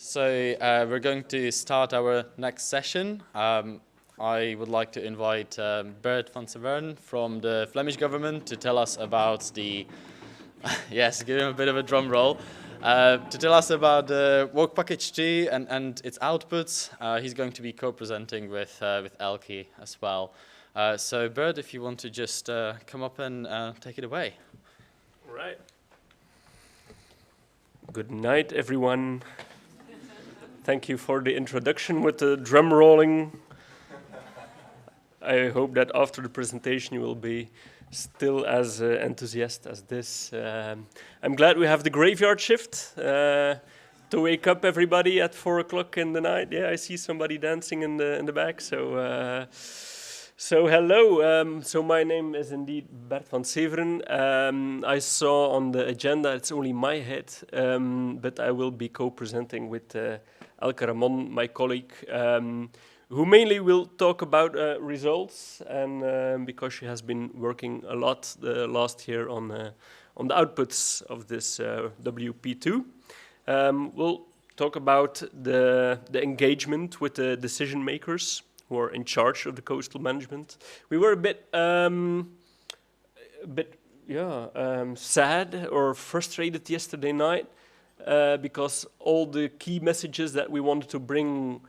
So we're going to start our next session. I would like to invite Bert van Severen from the Flemish government to tell us about the, yes, give him a bit of a drum roll, to tell us about the work package 2 and its outputs. He's going to be co-presenting with Elke as well. So Bert, if you want to just come up and take it away. All right. Good night, everyone. Thank you for the introduction with the drum rolling. I hope that after the presentation you will be still as enthusiastic as this. I'm glad we have the graveyard shift to wake up everybody at 4 o'clock in the night. Yeah, I see somebody dancing in the back. So hello. So my name is indeed Bert van Severen. I saw on the agenda it's only my head, but I will be co-presenting with Elke Ramon, my colleague, who mainly will talk about results, and because she has been working a lot the last year on the outputs of this WP2. We'll talk about the engagement with the decision makers who are in charge of the coastal management. We were a bit sad or frustrated yesterday night because all the key messages that we wanted to bring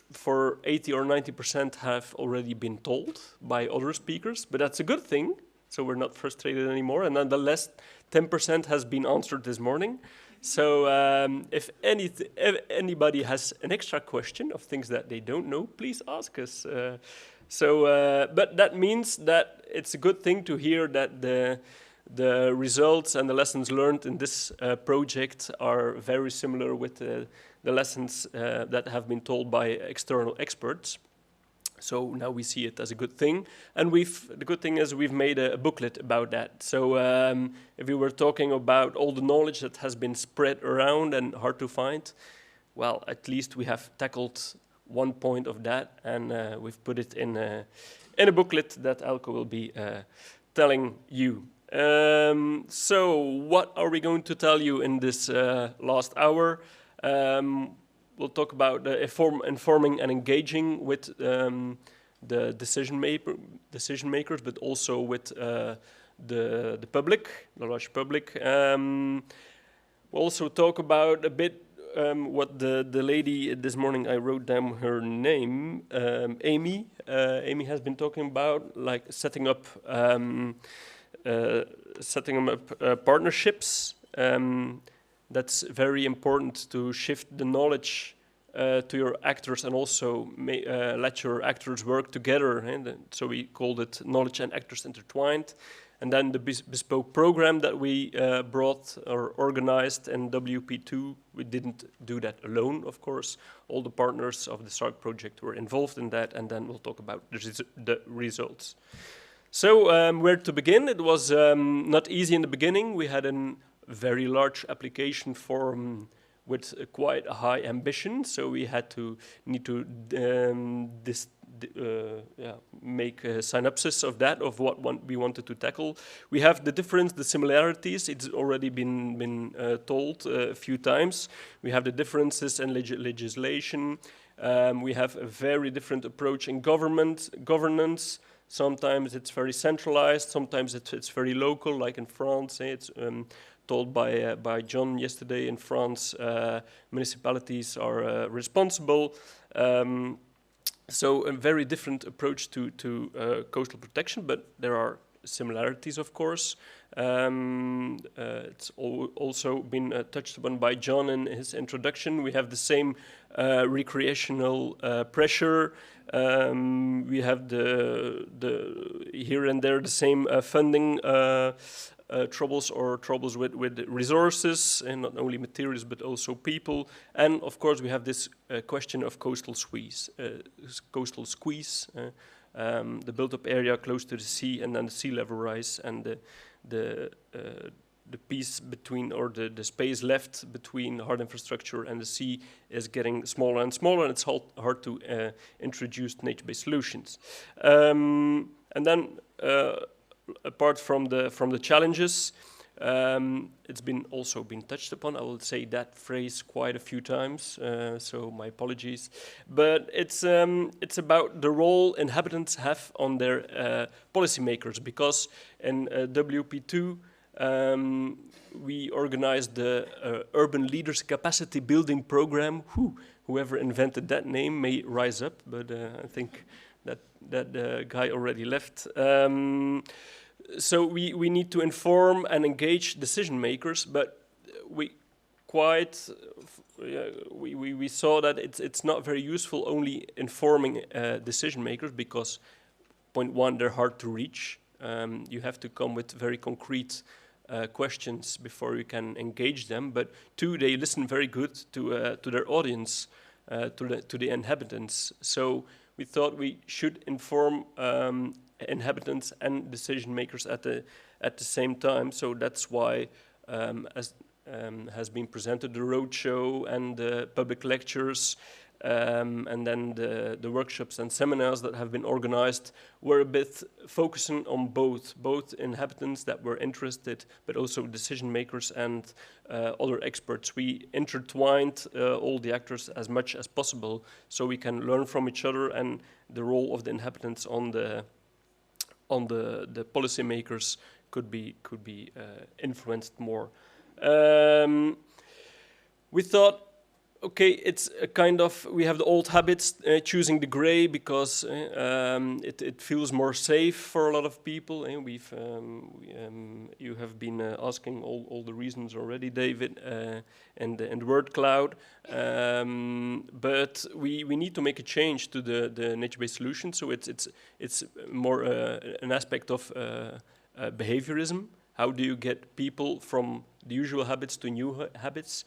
for 80 or 90% have already been told by other speakers, but that's a good thing. So we're not frustrated anymore, and nonetheless, 10% has been answered this morning. So if anybody has an extra question of things that they don't know, please ask us. But that means that it's a good thing to hear that the results and the lessons learned in this project are very similar with the lessons that have been told by external experts. So now we see it as a good thing, and the good thing is we've made a booklet about that. So if we were talking about all the knowledge that has been spread around and hard to find, well, at least we have tackled one point of that, and we've put it in a booklet that Elke will be telling you. So what are we going to tell you in this last hour? We'll talk about informing and engaging with the decision makers, but also with the public, the large public. We'll also talk about a bit what the lady this morning, I wrote down her name, Amy. Amy has been talking about, like setting up partnerships. That's very important to shift the knowledge to your actors and also let your actors work together. So we called it knowledge and actors intertwined. And then the bespoke program that we brought or organized in WP2, we didn't do that alone, of course. All the partners of the SARCC project were involved in that, and then we'll talk about the results. So where to begin? It was not easy in the beginning. We had a very large application form with quite a high ambition, so we need to make a synopsis of that, of what we wanted to tackle. We have the similarities. It's already been told a few times. We have the differences in legislation. We have a very different approach in governance. Sometimes it's very centralized. Sometimes it's very local, like in France. It's told by John yesterday. In France, municipalities are responsible. So a very different approach to coastal protection, but there are similarities, of course. It's also been touched upon by John in his introduction. We have the same recreational pressure. We have the here and there the same funding troubles with resources, and not only materials but also people. And of course we have this question of coastal squeeze, the built-up area close to the sea, and then the sea level rise, and the piece between, or the space left between hard infrastructure and the sea is getting smaller and smaller, and it's hard to introduce nature-based solutions. And then apart from the challenges, It's been also been touched upon. I will say that phrase quite a few times, so my apologies. But it's about the role inhabitants have on their policymakers, because in WP2 we organized the Urban Leaders Capacity Building Program. Whoever invented that name may rise up, but I think that guy already left. So we need to inform and engage decision makers, but we saw that it's not very useful only informing decision makers, because point one, they're hard to reach. You have to come with very concrete questions before you can engage them. But two, they listen very good to their audience, to the inhabitants. So we thought we should inform inhabitants and decision makers at the same time. So that's why, as has been presented, the roadshow and the public lectures, and then the workshops and seminars that have been organized were a bit focusing on both inhabitants that were interested, but also decision makers and other experts. We intertwined all the actors as much as possible, so we can learn from each other, and the role of the inhabitants on the policymakers could be influenced more. We thought, okay, it's a kind of, we have the old habits, choosing the gray because it feels more safe for a lot of people. You have been asking all the reasons already, David, and the word cloud. But we need to make a change to the nature-based solution. So it's more an aspect of behaviorism. How do you get people from the usual habits to new habits?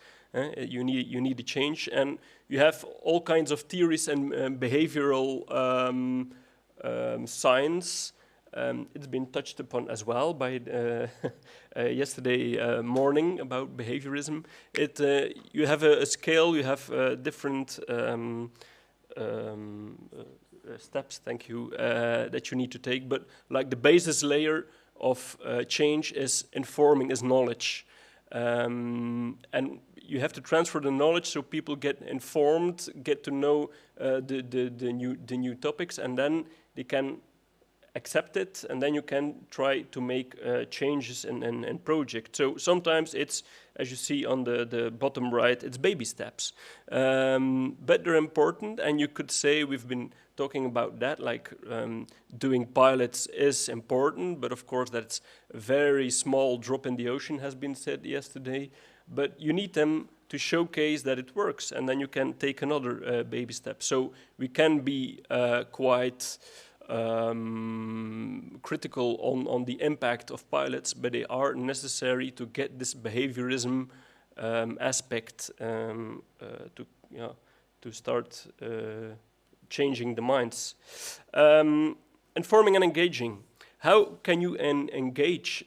You need a change, and you have all kinds of theories and behavioral science. It's been touched upon as well by yesterday morning about behaviorism. You have a scale, you have different steps, thank you, that you need to take, but like the basis layer of change is informing, is knowledge. And you have to transfer the knowledge so people get informed, get to know the new topics, and then they can accept it, and then you can try to make changes in project. So sometimes it's, as you see on the bottom right, it's baby steps, but they're important, and you could say we've been talking about that, like doing pilots is important, but of course that's a very small drop in the ocean, has been said yesterday, but you need them to showcase that it works, and then you can take another baby step. So we can be quite critical on the impact of pilots, but they are necessary to get this behaviorism aspect to start changing the minds. Informing and engaging. How can you engage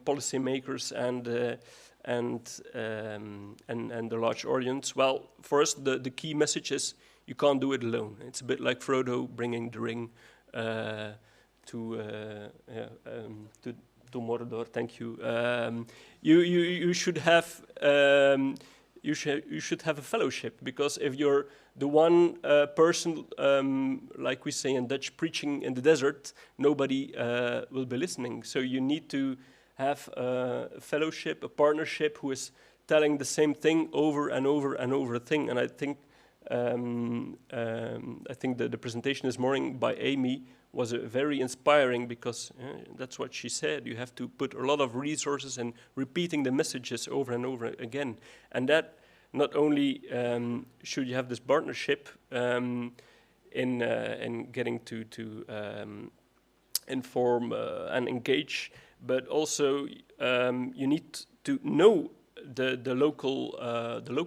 policymakers and the large audience? Well, first, the key message is you can't do it alone. It's a bit like Frodo bringing the ring to Mordor. Thank you. You should have you should have a fellowship, because if you're the one person, like we say in Dutch, preaching in the desert, nobody will be listening. So you need to have a fellowship, a partnership, who is telling the same thing over and over and over thing. And I think the presentation this morning by Amy was very inspiring, because that's what she said. You have to put a lot of resources in repeating the messages over and over again. And that not only should you have this partnership in getting to inform and engage, but also you need to know the local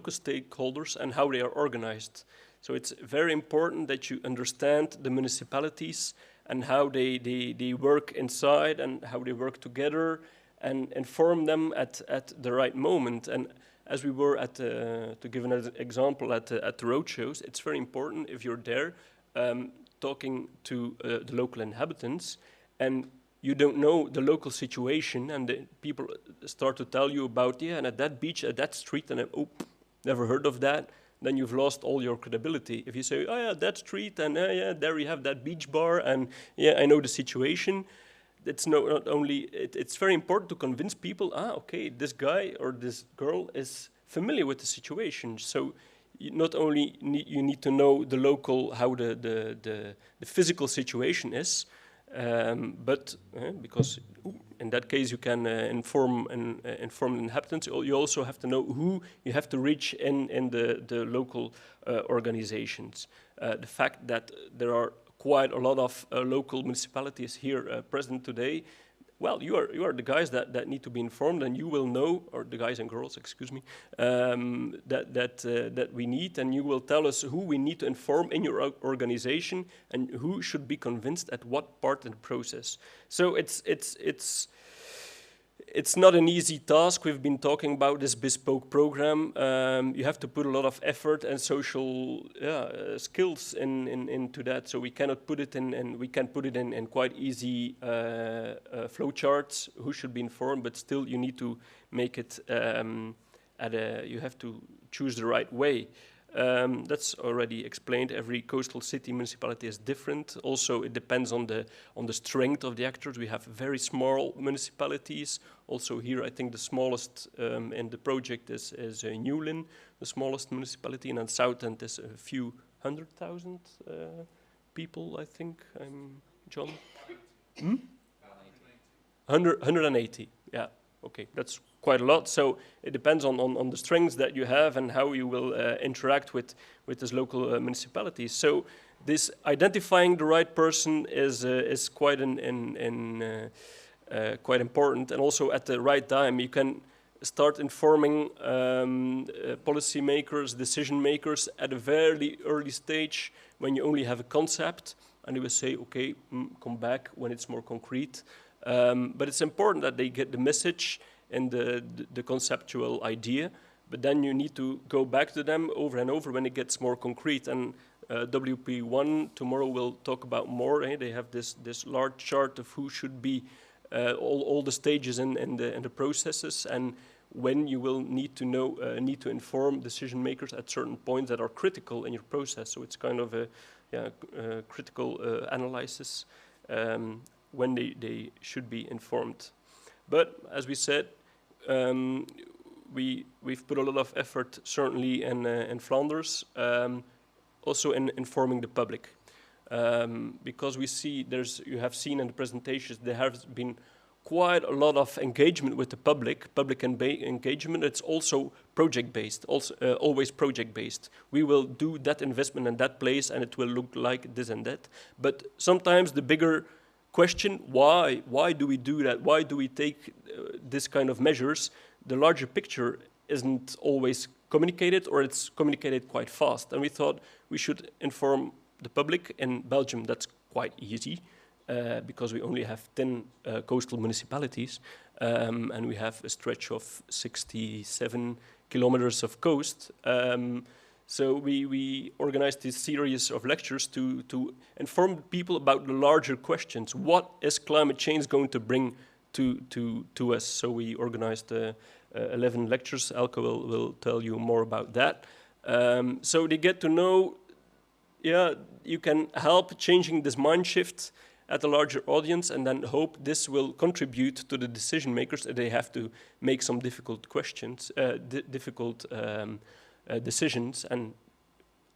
stakeholders and how they are organized. So it's very important that you understand the municipalities and how they work inside and how they work together, and inform them at the right moment. And as we were to give an example at the roadshows, it's very important if you're there talking to the local inhabitants, and you don't know the local situation, and the people start to tell you about, yeah, and at that beach, at that street, and then, oh, never heard of that, then you've lost all your credibility. If you say, oh yeah, that street, and yeah, there you have that beach bar, and yeah, I know the situation, it's not only, it's very important to convince people, okay, this guy or this girl is familiar with the situation. So you not only you need to know the local, how the physical situation is, but because in that case you can inform the inhabitants. You also have to know who you have to reach in the local organizations. The fact that there are quite a lot of local municipalities here present today. Well, you are the guys that need to be informed, and you will know, or the guys and girls, excuse me, that we need, and you will tell us who we need to inform in your organization and who should be convinced at what part in the process. So it's not an easy task. We've been talking about this bespoke program. You have to put a lot of effort and social skills into that. So we cannot put it in, and we can put it in quite easy flow charts. Who should be informed, but still you need to make it you have to choose the right way. That's already explained. Every coastal city municipality is different. Also, it depends on the strength of the actors. We have very small municipalities. Also here, I think the smallest in the project is Newlyn, the smallest municipality, and then Southend is a few 100,000 people, I think. John? 180, yeah. Okay, that's quite a lot. So it depends on the strengths that you have and how you will interact with these local municipalities. So this identifying the right person is quite quite important, and also at the right time. You can start informing policymakers, decision makers at a very early stage when you only have a concept, and they will say, okay, come back when it's more concrete. But it's important that they get the message and the conceptual idea, but then you need to go back to them over and over when it gets more concrete. And WP1 tomorrow will talk about more. They have this large chart of who should be all the stages in the processes, and when you will need to inform decision makers at certain points that are critical in your process. So it's kind of a critical analysis when they should be informed. But as we said, we've put a lot of effort, certainly in Flanders, also in informing the public. Because we see you have seen in the presentations, there has been quite a lot of engagement with the public engagement. It's also project-based, always project-based. We will do that investment in that place and it will look like this and that. But sometimes the bigger question, why do we do that? Why do we take this kind of measures? The larger picture isn't always communicated, or it's communicated quite fast. And we thought we should inform the public. In Belgium, that's quite easy because we only have 10 coastal municipalities, and we have a stretch of 67 kilometers of coast. So we organized this series of lectures to inform people about the larger questions. What is climate change going to bring to us? So we organized 11 lectures. Elke will tell you more about that. So they get to know, you can help changing this mind shift at a larger audience, and then hope this will contribute to the decision makers that they have to make some difficult questions, decisions, and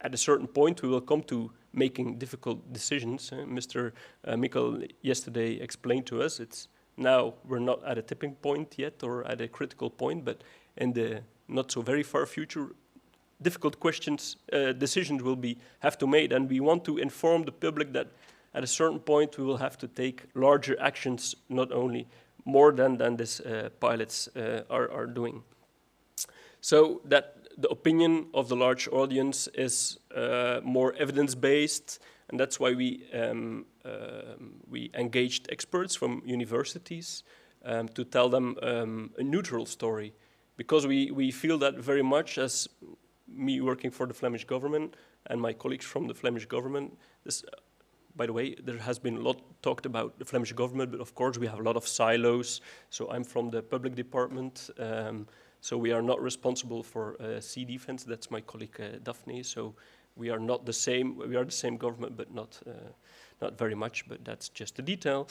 at a certain point we will come to making difficult decisions. Mr. Mikkel yesterday explained to us, now we're not at a tipping point yet or at a critical point, but in the not so very far future, difficult decisions will have to be made, and we want to inform the public that at a certain point we will have to take larger actions, not only more than this pilots are doing. So that the opinion of the large audience is more evidence-based, and that's why we engaged experts from universities to tell them a neutral story, because we feel that very much, as me working for the Flemish government and my colleagues from the Flemish government, by the way, there has been a lot talked about the Flemish government, but of course we have a lot of silos. So I'm from the public department, so we are not responsible for sea defense. That's my colleague Daphne. So we are not the same. We are the same government, but not very much. But that's just a detail.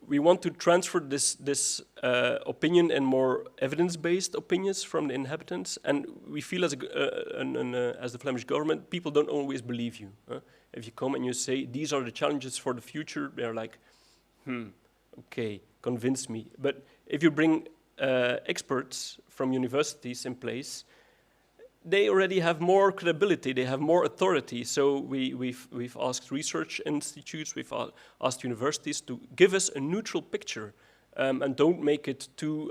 We want to transfer this opinion and more evidence-based opinions from the inhabitants. And we feel as the Flemish government, people don't always believe you. If you come and you say, these are the challenges for the future, they're like, okay, convince me. But if you bring experts from universities in place, they already have more credibility, they have more authority. So we've asked research institutes, we've asked universities to give us a neutral picture and don't make it too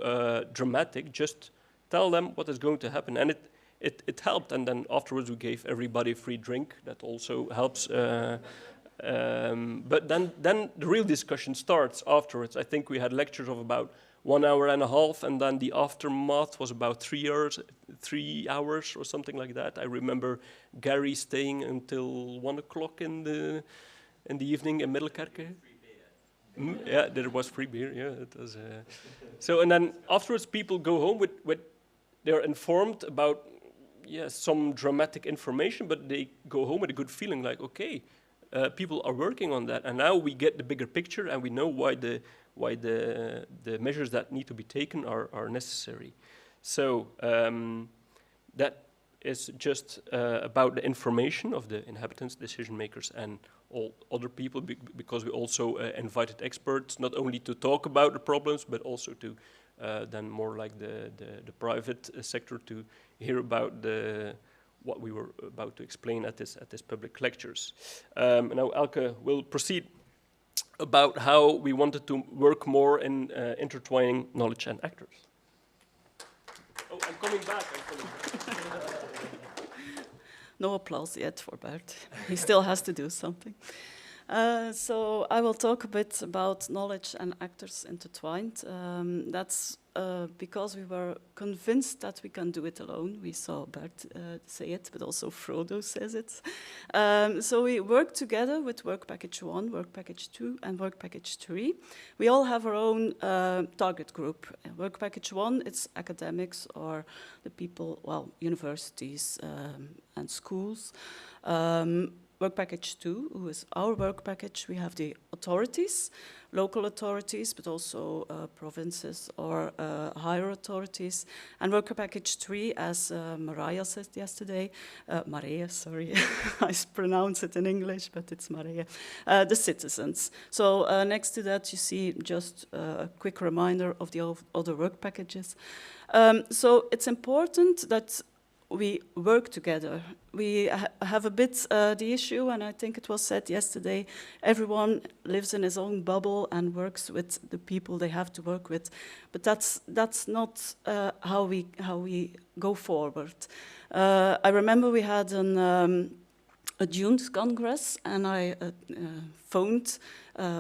dramatic, just tell them what is going to happen. And it helped, and then afterwards we gave everybody a free drink, that also helps. But then the real discussion starts afterwards. I think we had lectures of about 1 hour and a half, and then the aftermath was about 3 hours or something like that. I remember Gary staying until 1 o'clock in the evening in Middelkerke. Yeah, there was free beer. Yeah, it was. So, and then afterwards, people go home with they're informed about some dramatic information, but they go home with a good feeling, like, okay, people are working on that, and now we get the bigger picture, and we know why the measures that need to be taken are necessary. So that is just about the information of the inhabitants, decision makers, and all other people, because we also invited experts, not only to talk about the problems, but also to then more like the private sector to hear about what we were about to explain at this public lectures. Now Elke will proceed about how we wanted to work more in intertwining knowledge and actors. Oh, I'm coming back. No applause yet for Bert. He still has to do something. So I will talk a bit about knowledge and actors intertwined. That's because we were convinced that we can do it alone. We saw Bert say it, but also Frodo says it. So we work together with Work Package 1, Work Package 2, and Work Package 3. We all have our own target group. Work Package 1, it's academics or the people, well, universities and schools. Work Package 2, who is our work package, we have the authorities, local authorities, but also provinces or higher authorities. And Work Package 3, as Maria said yesterday, Maria, sorry, I pronounce it in English, but it's Maria, the citizens. So next to that, you see just a quick reminder of the other work packages. So it's important that we work together. We have a bit the issue, and I think it was said yesterday, everyone lives in his own bubble and works with the people they have to work with. But that's not how we go forward. I remember we had a June Congress, and I phoned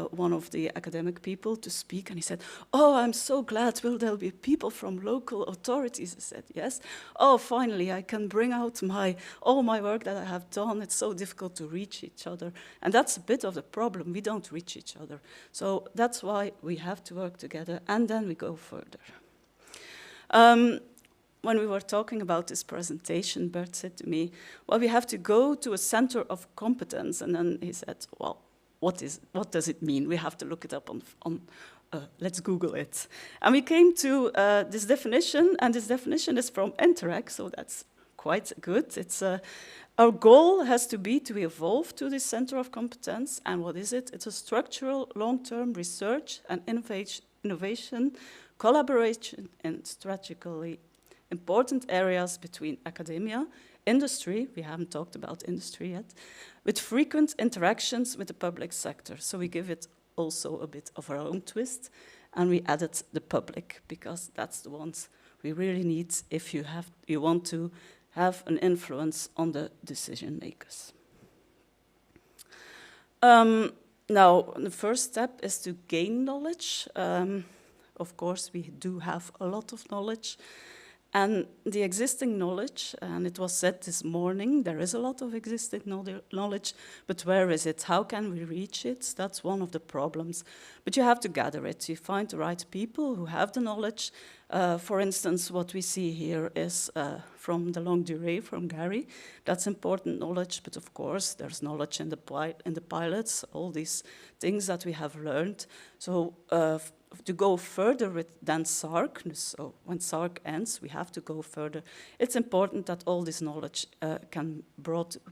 one of the academic people to speak, and he said, "Oh, I'm so glad, will there be people from local authorities?" I said, "Yes." "Oh, finally, I can bring out all my work that I have done. It's so difficult to reach each other." And that's a bit of the problem. We don't reach each other. So that's why we have to work together, and then we go further. When we were talking about this presentation, Bert said to me, "Well, we have to go to a center of competence." And then he said, "Well, what does it mean? We have to look it up on let's Google it." And we came to this definition, and this definition is from Interact, so that's quite good. It's our goal has to be to evolve to this center of competence. And what is it? It's a structural, long-term research and innovation, collaboration, and strategically important areas between academia, industry, we haven't talked about industry yet, with frequent interactions with the public sector. So we give it also a bit of our own twist, and we added the public, because that's the ones we really need if you want to have an influence on the decision makers. Now, the first step is to gain knowledge. Of course, we do have a lot of knowledge. And the existing knowledge, and it was said this morning, there is a lot of existing knowledge, but where is it? How can we reach it? That's one of the problems. But you have to gather it. You find the right people who have the knowledge. For instance, what we see here is from the longue durée, from Gary. That's important knowledge, but of course, there's knowledge in the pilots, all these things that we have learned. So to go further than SARCC, so when SARCC ends, we have to go further. It's important that all this knowledge can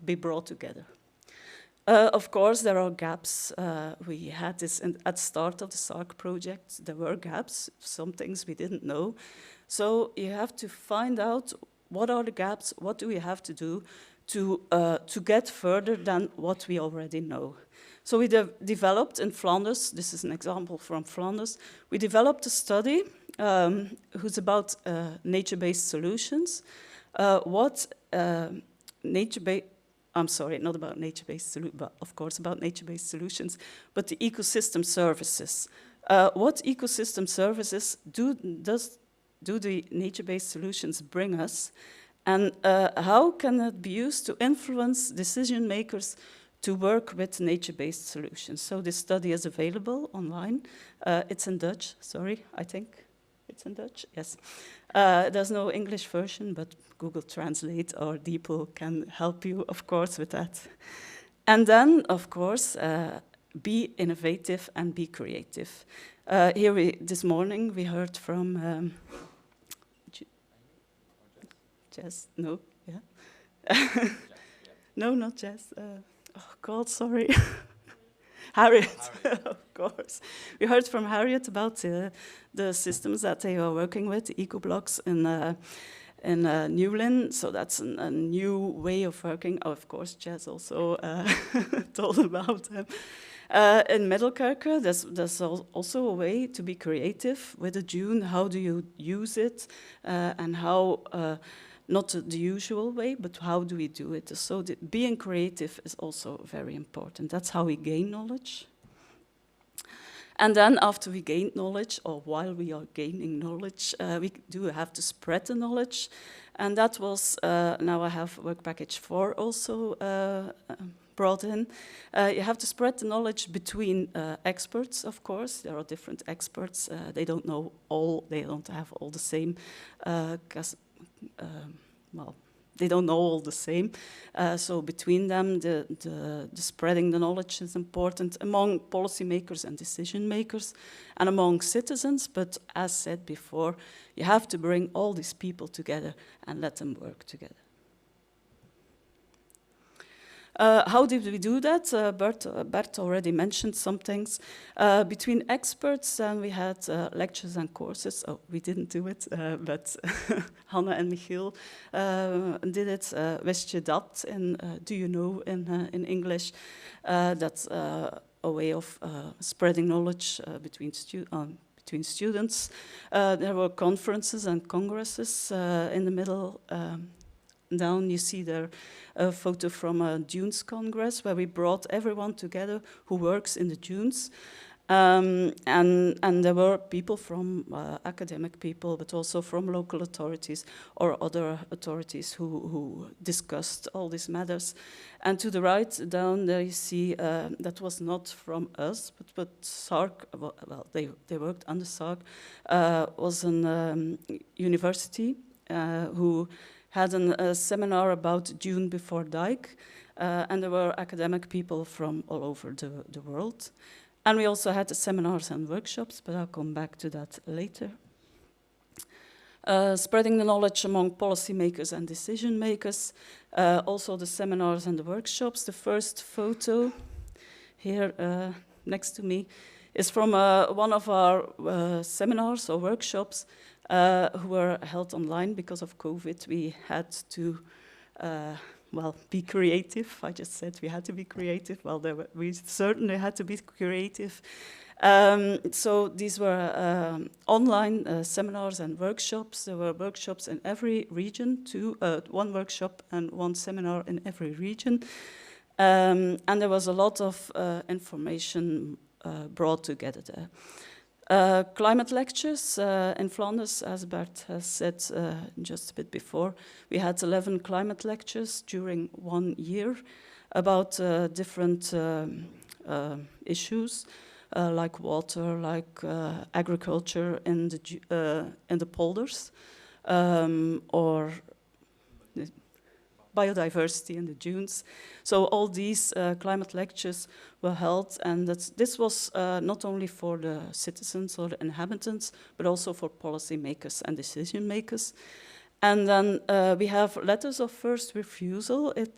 be brought together. Of course, there are gaps. We had this at the start of the SARCC project. There were gaps, some things we didn't know. So you have to find out what are the gaps, what do we have to do to get further than what we already know. So we developed in Flanders, this is an example from Flanders, we developed a study who's about nature-based solutions. I'm sorry, not about nature-based solutions, but of course about nature-based solutions, but the ecosystem services. What ecosystem services do the nature-based solutions bring us? And how can it be used to influence decision makers to work with nature-based solutions? So this study is available online. It's in Dutch, sorry, I think it's in Dutch, yes. There's no English version, but Google Translate or DeepL can help you, of course, with that. And then, of course, be innovative and be creative. This morning we heard from Jess, no, yeah? No, not Jess. Oh God, sorry. Harriet, of course. We heard from Harriet about the systems that they are working with, the eco-blocks in Newlyn. So that's a new way of working. Oh, of course, Jess also told about them. In Middelkerke, there's also a way to be creative with a dune. How do you use it, and how? Not the usual way, but how do we do it? So being creative is also very important. That's how we gain knowledge. And then after we gain knowledge, or while we are gaining knowledge, we do have to spread the knowledge. And that was, now I have work package 4 also brought in. You have to spread the knowledge between experts, of course. There are different experts. They don't know all, they don't have all the same well, they don't know all the same. So between them, the spreading the knowledge is important among policymakers and decision makers and among citizens. But as said before, you have to bring all these people together and let them work together. How did we do that? Bert already mentioned some things. Between experts, we had lectures and courses. Oh, we didn't do it, but Hanna and Michiel did it. Wist je dat? In do you know in English? That's a way of spreading knowledge between students. There were conferences and congresses in the middle. Down you see there a photo from a Dunes Congress where we brought everyone together who works in the dunes. And there were people from academic people, but also from local authorities or other authorities who discussed all these matters. And to the right down there you see that was not from us, but SARCC, well, they worked under SARCC, was a university who had a seminar about Dune before Dike, and there were academic people from all over the world. And we also had the seminars and workshops, but I'll come back to that later. Spreading the knowledge among policymakers and decision makers, also the seminars and the workshops. The first photo here next to me is from one of our seminars or workshops who were held online because of COVID. We had to, well, be creative. I just said we had to be creative. Well, we certainly had to be creative. So these were online seminars and workshops. There were workshops in every region, one workshop and one seminar in every region. And there was a lot of information brought together there. Climate lectures in Flanders, as Bert has said just a bit before. We had 11 climate lectures during 1 year about different issues like water, like agriculture in the polders, or biodiversity in the dunes. So all these climate lectures were held, and this was not only for the citizens or the inhabitants, but also for policymakers and decision makers. And then we have letters of first refusal. In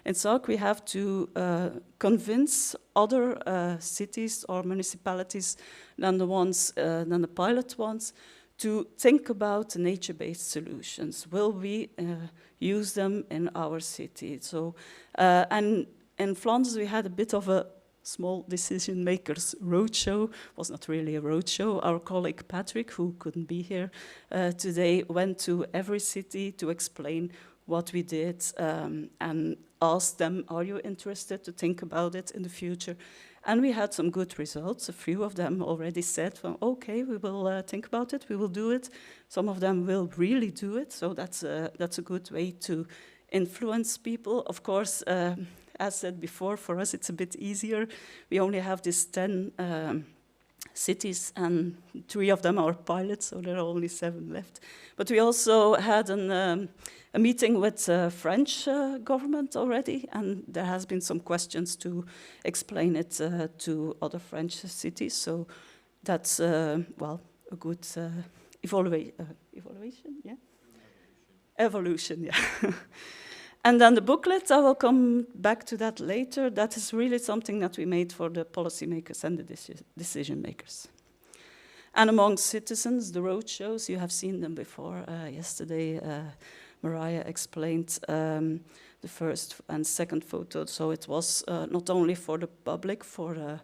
SARCC, we have to convince other cities or municipalities than the pilot ones to think about nature-based solutions. Will we use them in our city? So, and in Flanders, we had a bit of a small decision makers roadshow. It was not really a roadshow. Our colleague Patrick, who couldn't be here today, went to every city to explain what we did and asked them, are you interested to think about it in the future? And we had some good results. A few of them already said, well, okay, we will think about it, we will do it. Some of them will really do it, so that's a good way to influence people. Of course, as said before, for us it's a bit easier. We only have these 10 cities, and 3 of them are pilots, so there are only 7 left. But we also had a meeting with the French government already, and there has been some questions to explain it to other French cities. So that's, well, a good evaluation, yeah? Evolution, yeah. And then the booklet, I will come back to that later. That is really something that we made for the policymakers and the decision makers. And among citizens, the roadshows, you have seen them before. Yesterday, Mariah explained the first and second photo. So it was not only for the public, for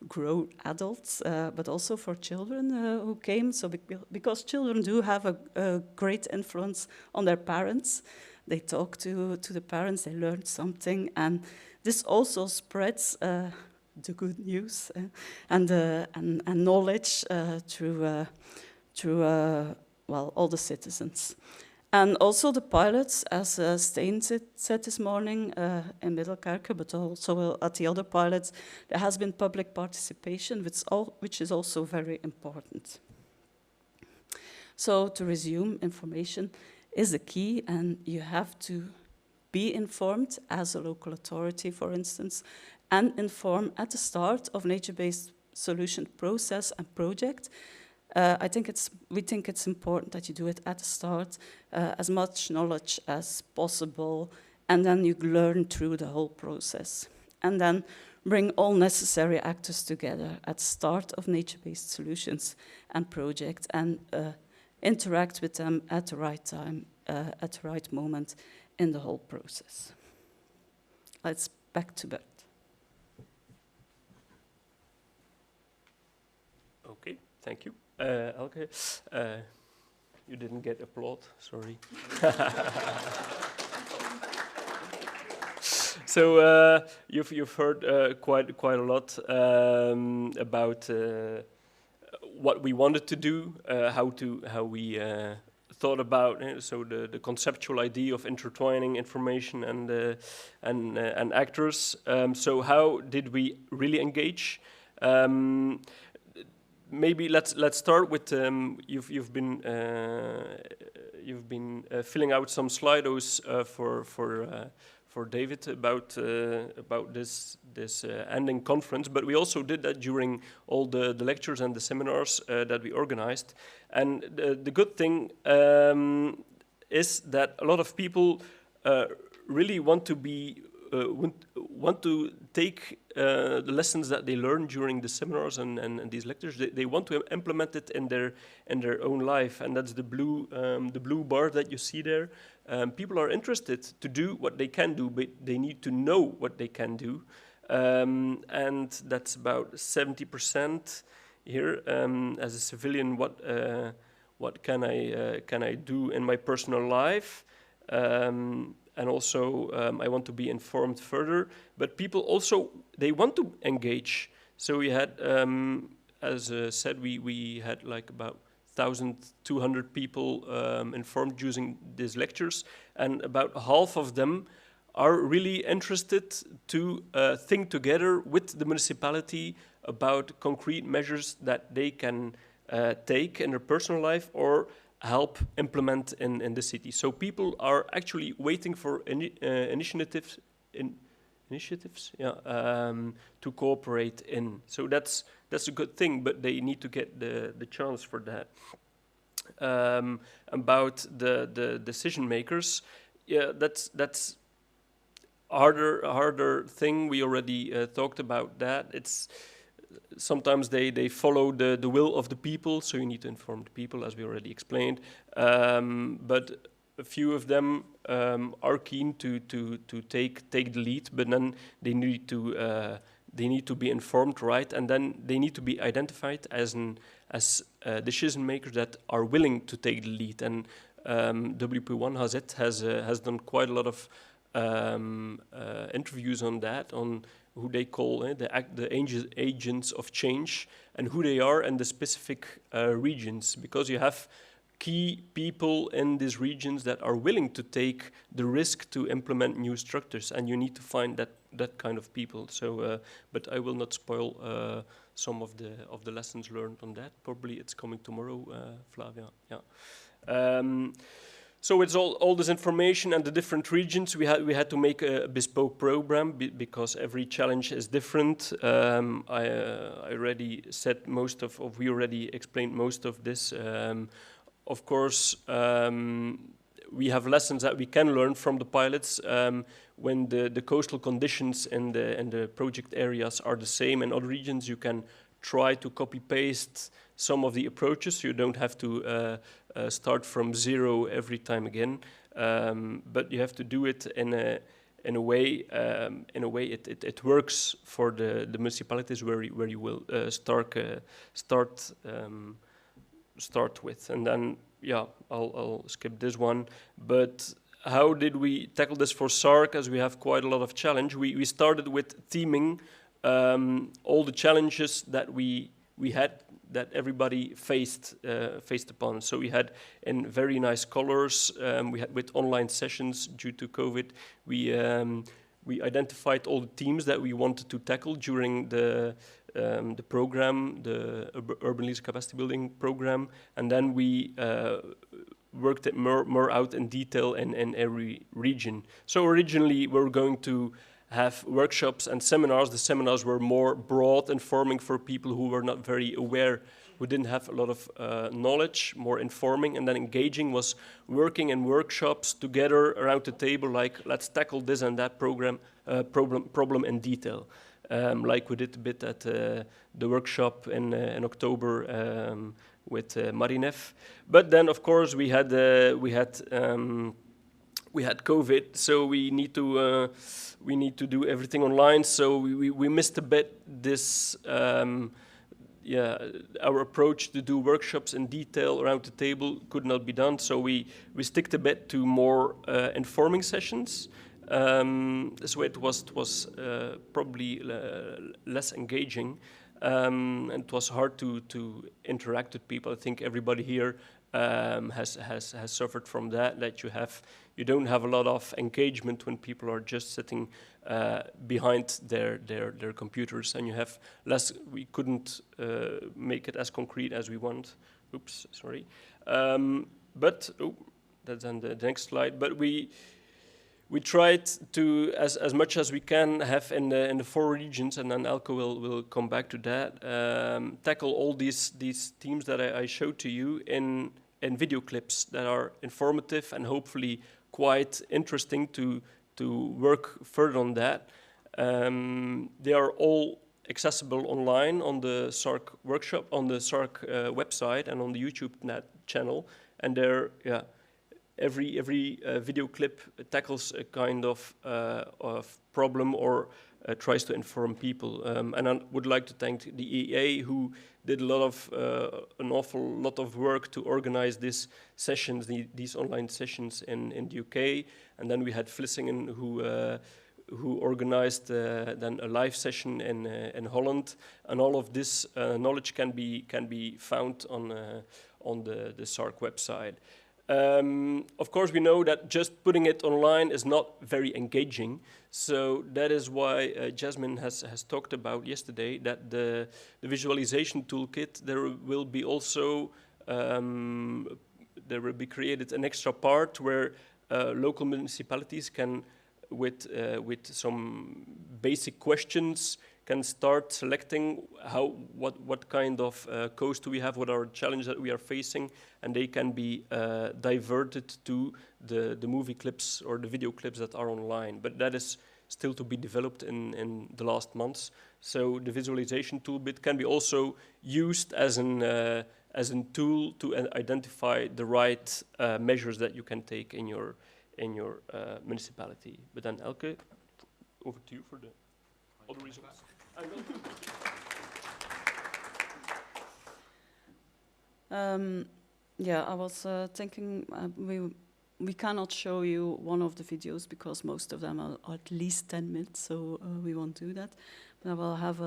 grown adults, but also for children who came. So because children do have a great influence on their parents, they talk to the parents, they learn something, and this also spreads the good news and knowledge through well, all the citizens. And also the pilots, as Steen said this morning in Middelkerke, but also at the other pilots, there has been public participation, which is also very important. So to resume, information is the key, and you have to be informed as a local authority, for instance, and inform at the start of nature-based solution process and project. We think it's important that you do it at the start, as much knowledge as possible, and then you learn through the whole process. And then bring all necessary actors together at the start of nature-based solutions and projects, and interact with them at the right time, at the right moment in the whole process. Let's back to Bert. Okay, thank you. Elke, you didn't get applaud, sorry. So you've heard quite a lot about what we wanted to do, how we thought about so the conceptual idea of intertwining information and actors. So how did we really engage? Maybe let's start with you've been filling out some Slidos for David about this ending conference, but we also did that during all the lectures and the seminars that we organized. And the good thing is that a lot of people really want to be want to take the lessons that they learned during the seminars and these lectures. They want to implement it in their own life, and that's the blue bar that you see there. People are interested to do what they can do, but they need to know what they can do, and that's about 70% here. As a civilian, what can I do in my personal life? And also, I want to be informed further. But people also, they want to engage. So we had as said, we had like about 1,200 people informed using these lectures, and about half of them are really interested to think together with the municipality about concrete measures that they can take in their personal life or help implement in the city. So people are actually waiting for initiatives, to cooperate in. So that's a good thing, but they need to get the chance for that. About the decision makers, yeah, that's harder thing. We already talked about that. It's sometimes they follow the will of the people, so you need to inform the people, as we already explained. But a few of them are keen to take the lead, but then they need to be informed, right? And then they need to be identified as decision makers that are willing to take the lead. And WP1 has done quite a lot of interviews on that, on who they call the agents of change, and who they are in the specific regions, because you have key people in these regions that are willing to take the risk to implement new structures, and you need to find that kind of people. So, but I will not spoil some of the lessons learned on that. Probably it's coming tomorrow, Flavia. Yeah. So it's all this information and the different regions. We had to make a bespoke program because every challenge is different. I already said we already explained most of this. Of course, we have lessons that we can learn from the pilots. When the coastal conditions in the project areas are the same in other regions, you can try to copy-paste some of the approaches. You don't have to start from zero every time again, but you have to do it in a way it works for the municipalities where you will start with. And then, yeah, I'll skip this one. But how did we tackle this for SARCC, as we have quite a lot of challenge? We started with theming all the challenges that we had, that everybody faced upon. So we had in very nice colors. We had with online sessions due to COVID. We identified all the themes that we wanted to tackle during the program, the urban leisure capacity building program, and then we worked it more out in detail in every region. So originally we were going to have workshops and seminars. The seminars were more broad, informing for people who were not very aware, who didn't have a lot of knowledge, more informing. And then engaging was working in workshops together around the table, like let's tackle this and that problem in detail. Like we did a bit at the workshop in October with Marinev. But then, of course, we had COVID, so we need to do everything online. So we missed a bit this, our approach to do workshops in detail around the table could not be done. So we sticked a bit to more informing sessions. So it was probably less engaging, and it was hard to interact with people. I think everybody here has suffered from that you don't have a lot of engagement when people are just sitting behind their computers, and you have less. We couldn't make it as concrete as we want. Oops, sorry. But that's on the next slide. But we tried to, as much as we can, have in the 4 regions, and then Elke will come back to that, tackle all these themes that I showed to you in video clips that are informative and hopefully quite interesting to work further on that. They are all accessible online on the SARCC workshop, on the SARCC website, and on the YouTube channel, and they're every video clip tackles a kind of problem or tries to inform people. And I would like to thank the EA, who did an awful lot of work to organize these sessions, these online sessions in the UK. And then we had Vlissingen, who organized then a live session in Holland, and all of this knowledge can be found on the SARCC website. Of course, we know that just putting it online is not very engaging, so that is why Jasmine has talked about yesterday that the visualization toolkit, there will be also there will be created an extra part where local municipalities can, with some basic questions, can start selecting what kind of coast do we have, what are challenges that we are facing, and they can be diverted to the movie clips or the video clips that are online. But that is still to be developed in the last months. So the visualization toolbit can be also used as a tool to identify the right measures that you can take in your municipality. But then Elke, over to you for the other results. Yeah, I was thinking we cannot show you one of the videos because most of them are at least 10 minutes, so we won't do that. But I will have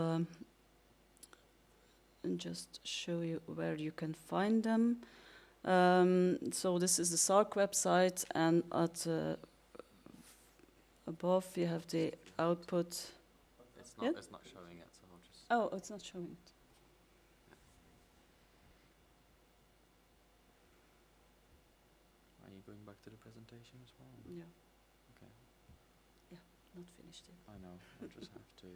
and just show you where you can find them. So this is the SARCC website, and at above you have the output. It's not showing it, so I'll just... Oh, it's not showing it. Are you going back to the presentation as well? Yeah. Okay. Yeah, not finished yet. I know, I'll just have to...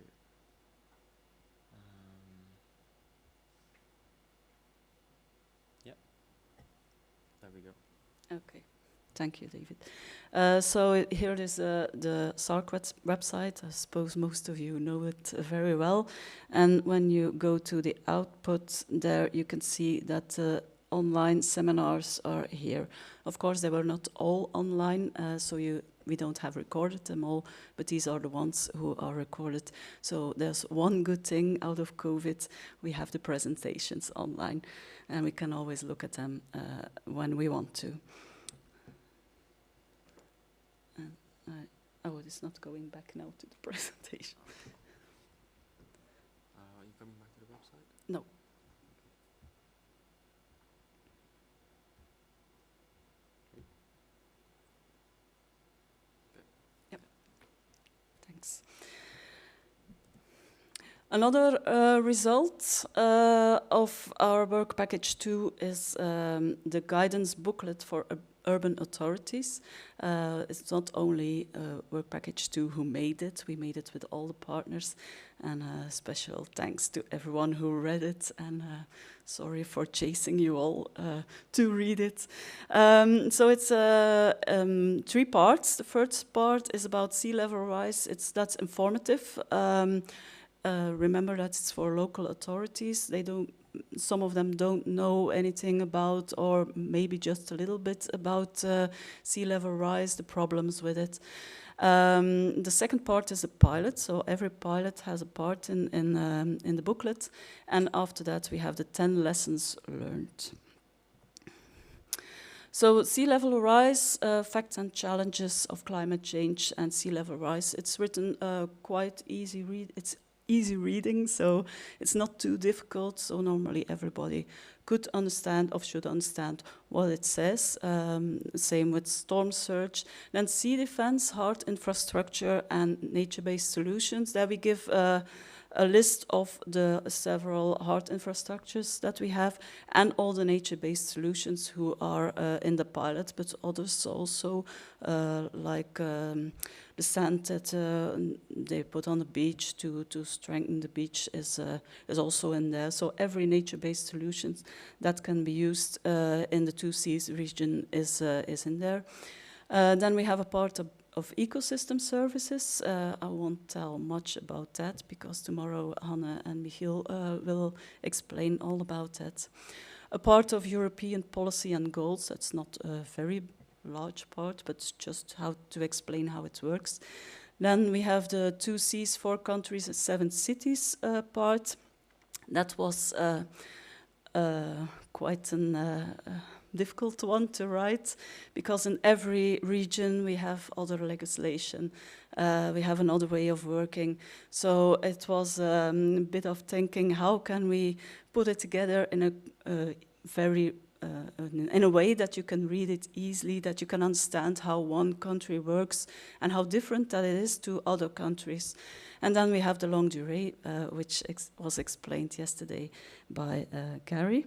yeah. There we go. Okay. Thank you, David. So here is the SARCC website. I suppose most of you know it very well. And when you go to the output there, you can see that online seminars are here. Of course, they were not all online, so we don't have recorded them all, but these are the ones who are recorded. So there's one good thing out of COVID. We have the presentations online, and we can always look at them when we want to. Oh, it's not going back now to the presentation. Are you coming back to the website? No. Yep. Thanks. Another result of our work package 2 is the guidance booklet for urban authorities. It's not only work package 2 who made it, we made it with all the partners, and special thanks to everyone who read it, and sorry for chasing you all to read it. So it's 3 parts. The first part is about sea level rise. That's informative. Remember that it's for local authorities. Some of them don't know anything about, or maybe just a little bit about sea level rise, the problems with it. The second part is a pilot, so every pilot has a part in the booklet, and after that we have the 10 lessons learned. So sea level rise, facts and challenges of climate change and sea level rise. It's written quite easy read. It's easy reading, so it's not too difficult. So normally everybody could understand or should understand what it says. Same with storm surge. Then sea defense, hard infrastructure, and nature-based solutions. There we give a list of the several hard infrastructures that we have and all the nature-based solutions who are in the pilot, but others also, like the sand that they put on the beach to strengthen the beach is also in there. So every nature-based solution that can be used in the 2 Seas region is in there. Then we have a part of ecosystem services. I won't tell much about that because tomorrow Hanne and Michiel will explain all about that. A part of European policy and goals. That's not a very large part, but just how to explain how it works. Then we have the 2 Seas, 4 countries, and 7 cities part. That was quite a difficult one to write, because in every region we have other legislation, we have another way of working. So it was a bit of thinking, how can we put it together in a in a way that you can read it easily, that you can understand how one country works and how different that it is to other countries. And then we have the longue durée, which was explained yesterday by Gary.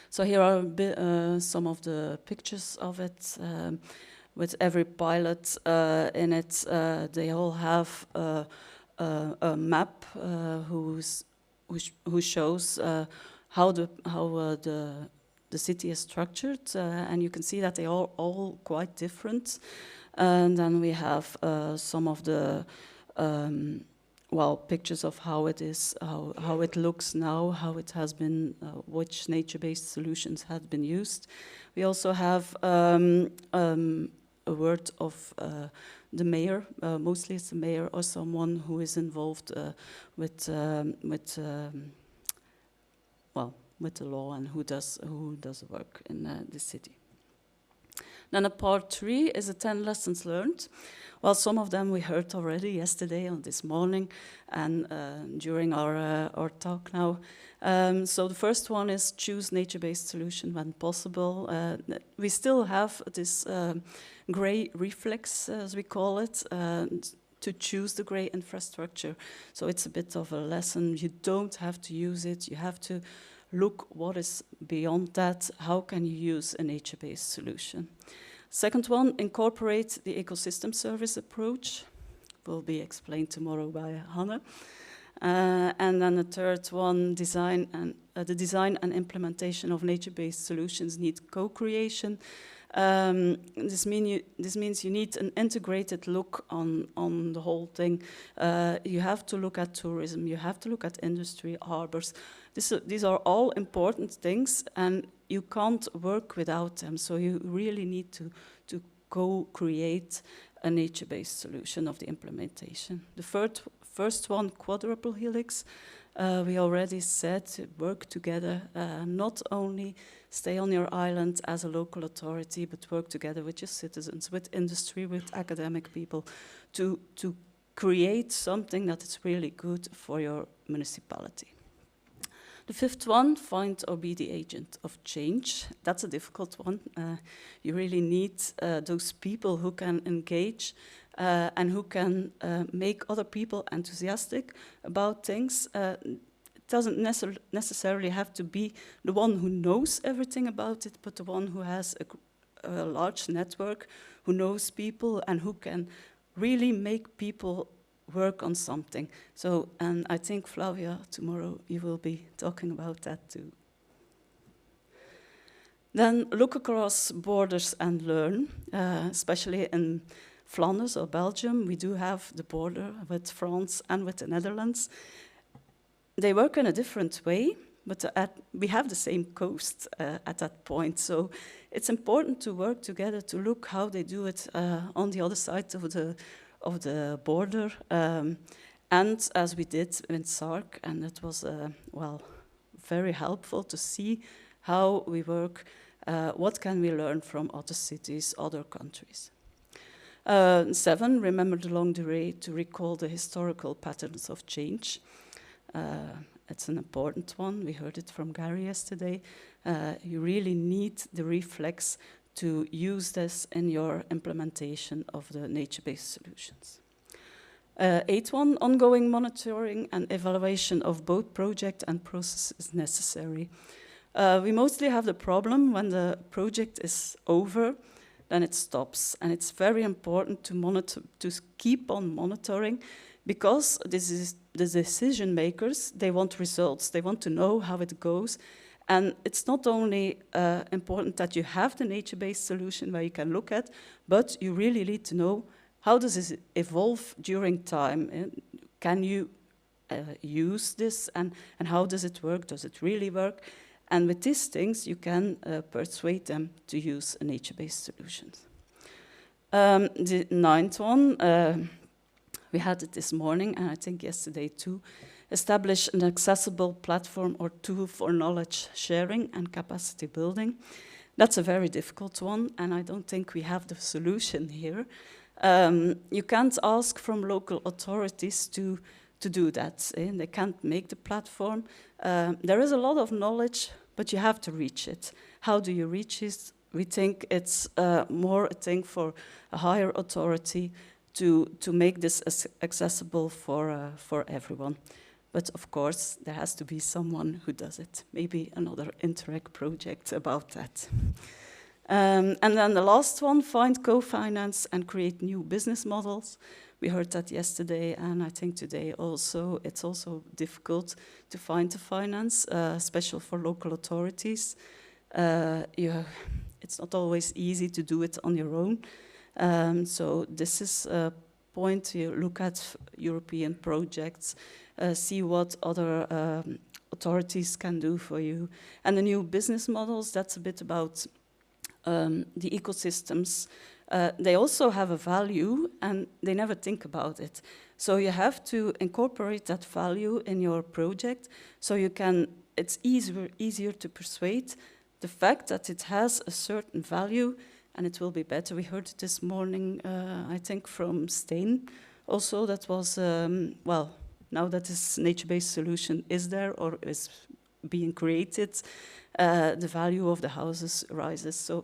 So here are some of the pictures of it. With every pilot in it, they all have a map who shows how the city is structured, and you can see that they are all quite different. And then we have some of the pictures of how it is, how it looks now, how it has been, which nature-based solutions have been used. We also have a word of the mayor. Mostly it's the mayor or someone who is involved with the law and who does work in the city. Then a part 3 is the 10 lessons learned. Well, some of them we heard already yesterday or this morning and during our talk now. So the first one is choose nature-based solution when possible. We still have this grey reflex, as we call it, to choose the grey infrastructure. So it's a bit of a lesson. You don't have to use it. You have to look what is beyond that. How can you use a nature-based solution? Second one, incorporate the ecosystem service approach. Will be explained tomorrow by Hanne. And then the third one, the design and implementation of nature-based solutions need co-creation. This means you need an integrated look on the whole thing. You have to look at tourism, you have to look at industry, harbors. These are all important things, and you can't work without them. So you really need to co-create a nature-based solution of the implementation. The first one, quadruple helix. We already said, work together, not only stay on your island as a local authority, but work together with your citizens, with industry, with academic people, to create something that is really good for your municipality. The fifth one, find or be the agent of change. That's a difficult one. You really need those people who can engage and who can make other people enthusiastic about things. It doesn't necessarily have to be the one who knows everything about it, but the one who has a large network, who knows people and who can really make people work on something. So, and I think Flavia, tomorrow you will be talking about that too. Then look across borders and learn, especially in Flanders or Belgium. We do have the border with France and with the Netherlands. They work in a different way, but we have the same coast at that point. So it's important to work together to look how they do it on the other side of the border, and as we did in SARCC, and it was very helpful to see how we work, what can we learn from other cities, other countries. 7, remember the longue durée to recall the historical patterns of change. It's an important one, we heard it from Gary yesterday. You really need the reflex to use this in your implementation of the nature-based solutions. 8 one, ongoing monitoring and evaluation of both project and process is necessary. We mostly have the problem when the project is over, then it stops. And it's very important to keep on monitoring, because this is the decision makers, they want results, they want to know how it goes. And it's not only important that you have the nature-based solution where you can look at, but you really need to know how does this evolve during time. Can you use this, and how does it work? Does it really work? And with these things, you can persuade them to use a nature-based solutions. The 9th one, we had it this morning, and I think yesterday too, establish an accessible platform or tool for knowledge sharing and capacity building. That's a very difficult one, and I don't think we have the solution here. You can't ask from local authorities to do that. They can't make the platform. There is a lot of knowledge, but you have to reach it. How do you reach it? We think it's more a thing for a higher authority to make this accessible for everyone. But of course, there has to be someone who does it. Maybe another Interreg project about that. And then the last one, find co-finance and create new business models. We heard that yesterday, and I think today also. It's also difficult to find the finance, especially for local authorities. It's not always easy to do it on your own. So this is a point you look at European projects, see what other authorities can do for you. And the new business models, that's a bit about the ecosystems. They also have a value, and they never think about it. So you have to incorporate that value in your project, so it's easier to persuade the fact that it has a certain value, and it will be better. We heard it this morning, I think, from Steen. Also, that was, now that this nature-based solution is there or is being created, the value of the houses rises. So,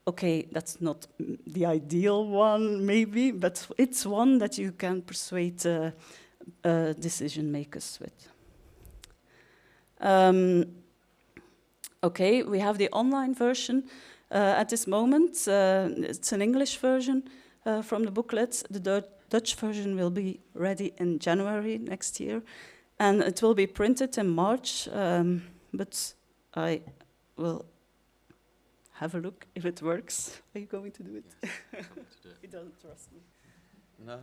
okay, that's not the ideal one, maybe, but it's one that you can persuade decision makers with. Okay, we have the online version at this moment. It's an English version from the booklet. The Dutch version will be ready in January next year, and it will be printed in March, but I will have a look if it works. Are you going to do it? Yeah, I'm going to do it. You don't trust me. No.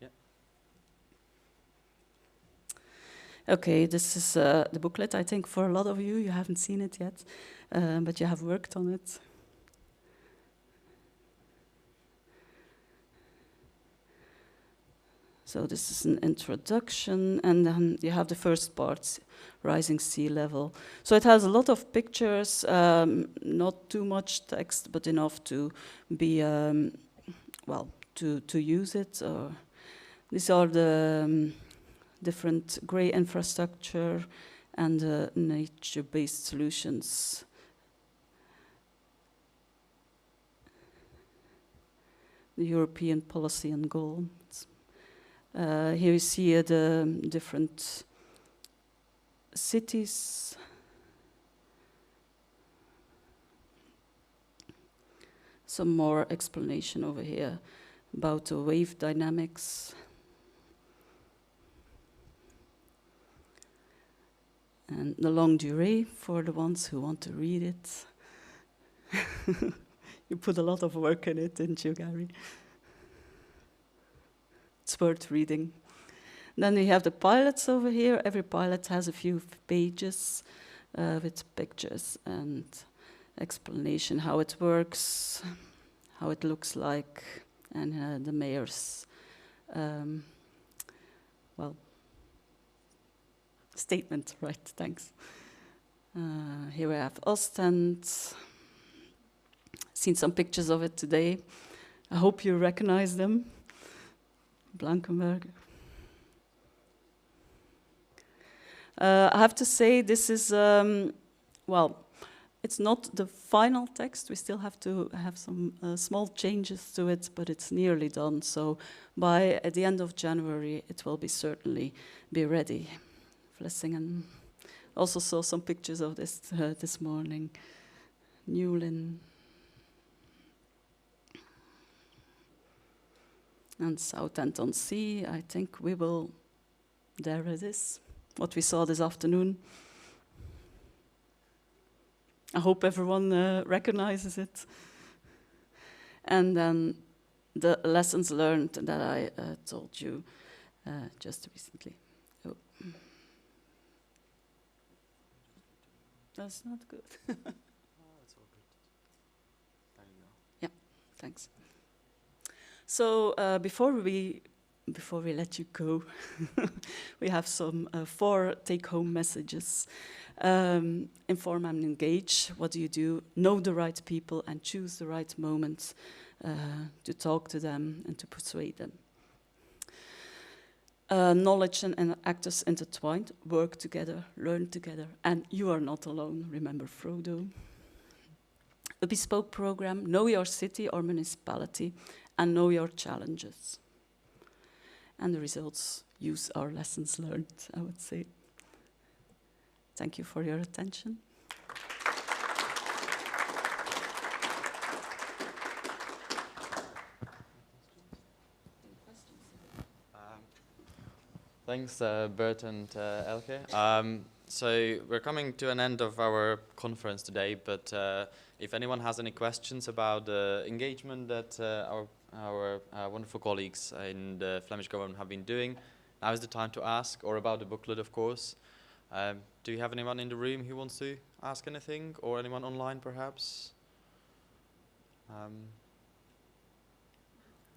Yeah. Okay, this is the booklet. I think for a lot of you, you haven't seen it yet, but you have worked on it. So this is an introduction, and then you have the first parts, rising sea level. So it has a lot of pictures, not too much text, but enough to be, to use it. These are the different grey infrastructure and nature-based solutions. The European policy and goal. Here you see the different cities. Some more explanation over here about the wave dynamics. And the longue durée for the ones who want to read it. You put a lot of work in it, didn't you, Gary? It's worth reading. Then we have the pilots over here. Every pilot has a few pages with pictures and explanation how it works, how it looks like, and the mayor's statement. Right, thanks. Here we have Ostend. Seen some pictures of it today. I hope you recognize them. Blankenberg. I have to say this is, it's not the final text. We still have to have some small changes to it, but it's nearly done. So at the end of January, it will certainly be ready. Vlissingen. Also saw some pictures of this this morning. Newlyn. And Southend-on-Sea, I think we will, there it is, what we saw this afternoon. I hope everyone recognizes it. And then the lessons learned that I told you just recently. Oh. That's not good. Oh, it's all good. There you go. Yeah, thanks. So before we let you go, we have some 4 take-home messages. Inform and engage. What do you do? Know the right people and choose the right moments to talk to them and to persuade them. Knowledge and actors intertwined. Work together, learn together, and you are not alone. Remember Frodo. A bespoke program. Know your city or municipality and know your challenges. And the results use our lessons learned, I would say. Thank you for your attention. Thanks, Bert and Elke. So we're coming to an end of our conference today, but if anyone has any questions about the engagement that our wonderful colleagues in the Flemish government have been doing, now is the time to ask, or about the booklet, of course. Do you have anyone in the room who wants to ask anything, or anyone online, perhaps?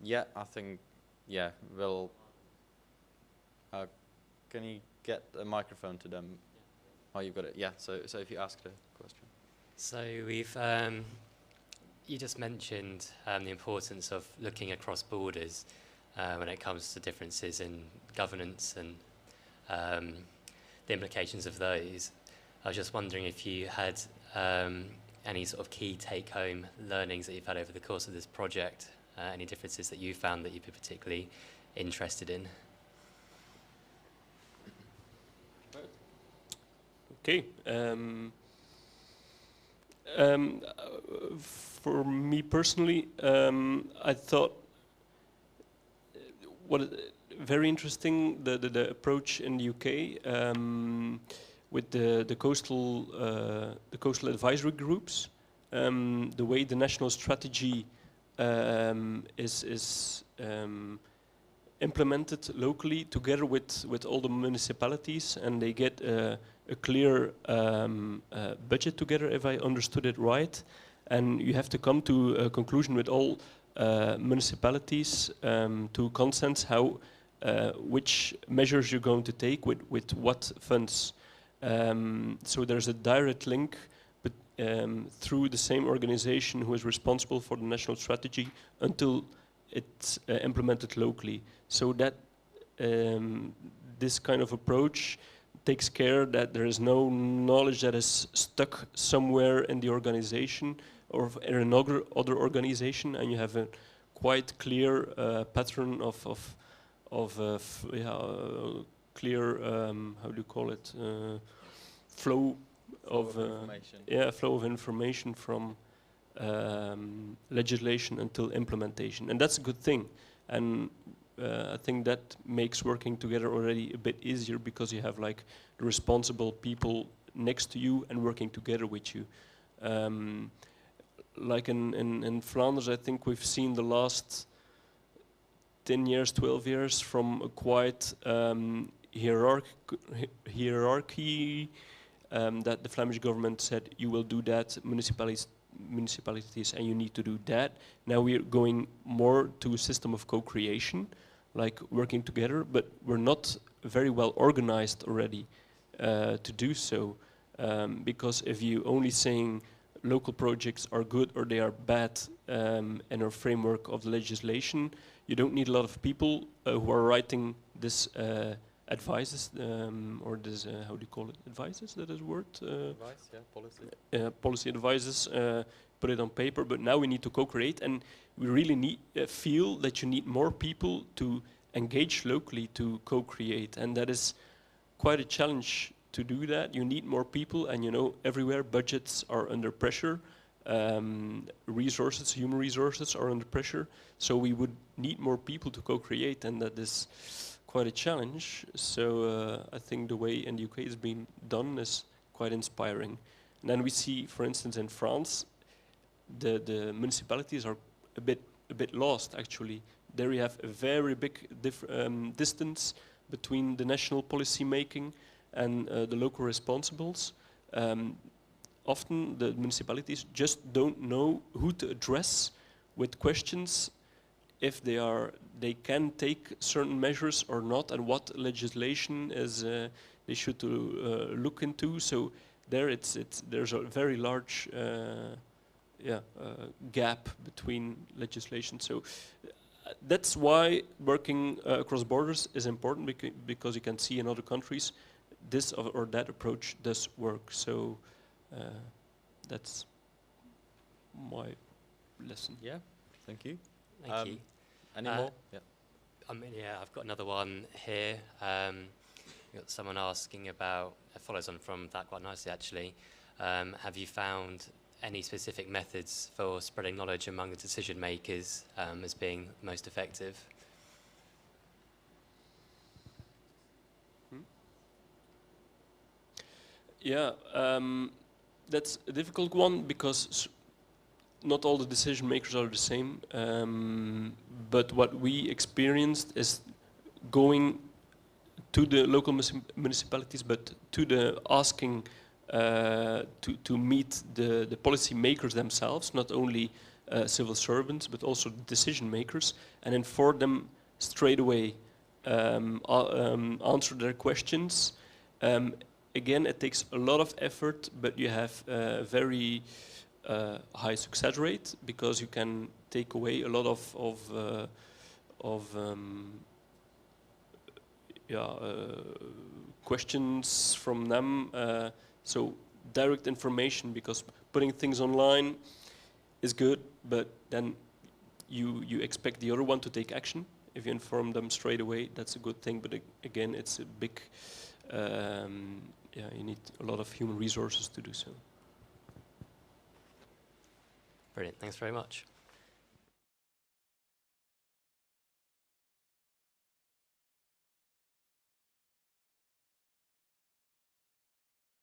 Yeah, I think, yeah, we'll... can you get a microphone to them? Oh, you've got it, yeah, so if you ask the question. So we've, you just mentioned the importance of looking across borders when it comes to differences in governance and the implications of those. I was just wondering if you had any sort of key take-home learnings that you've had over the course of this project, any differences that you found that you've been particularly interested in. Okay. For me personally, I thought very interesting the approach in the UK with the coastal advisory groups, the way the national strategy is implemented locally together with all the municipalities, and they get a clear budget together, if I understood it right, and you have to come to a conclusion with all municipalities to consent how which measures you're going to take with what funds. So there's a direct link through the same organization who is responsible for the national strategy until it's implemented locally. So that this kind of approach takes care that there is no knowledge that is stuck somewhere in the organization or in another organization, and you have a quite clear pattern of clear how do you call it, flow of information. Flow of information from legislation until implementation, and that's a good thing. And I think that makes working together already a bit easier because you have like the responsible people next to you and working together with you. Like in Flanders, I think we've seen the last 10 years, 12 years from a quite hierarchy that the Flemish government said, you will do that, municipalities, and you need to do that. Now we're going more to a system of co-creation, like working together, but we're not very well organized already to do so, because if you only saying local projects are good or they are bad in our framework of the legislation, you don't need a lot of people who are writing this advices, or this, how do you call it, advices, that is a word? Advice, yeah, policy. Policy advices, put it on paper, but now we need to co-create, and we really need feel that you need more people to engage locally to co-create, and that is quite a challenge to do that. You need more people, and you know, everywhere budgets are under pressure, resources, human resources are under pressure, so we would need more people to co-create, and that is quite a challenge. So I think the way in the UK is being done is quite inspiring. And then we see, for instance, in France, the municipalities are a bit lost actually. There you have a very big distance between the national policy making and the local responsibles. Often the municipalities just don't know who to address with questions if they can take certain measures or not, and what legislation is they should look into. So there's a very large gap between legislation. So that's why working across borders is important, because you can see in other countries this or that approach does work. So that's my lesson. Yeah, thank you. Thank you. Any more? Yeah. I mean, yeah, I've got another one here. We've got someone asking about, it follows on from that quite nicely actually. Have you found any specific methods for spreading knowledge among the decision makers as being most effective? Yeah, that's a difficult one, because not all the decision makers are the same. But what we experienced is going to the local municipalities, but to the asking to meet the policy makers themselves, not only civil servants, but also decision makers, and inform them straight away, answer their questions. Again, it takes a lot of effort, but you have a very high success rate, because you can take away a lot of questions from them. So direct information, because putting things online is good, but then you expect the other one to take action. If you inform them straight away, that's a good thing. But again, it's a big, you need a lot of human resources to do so. Brilliant, thanks very much.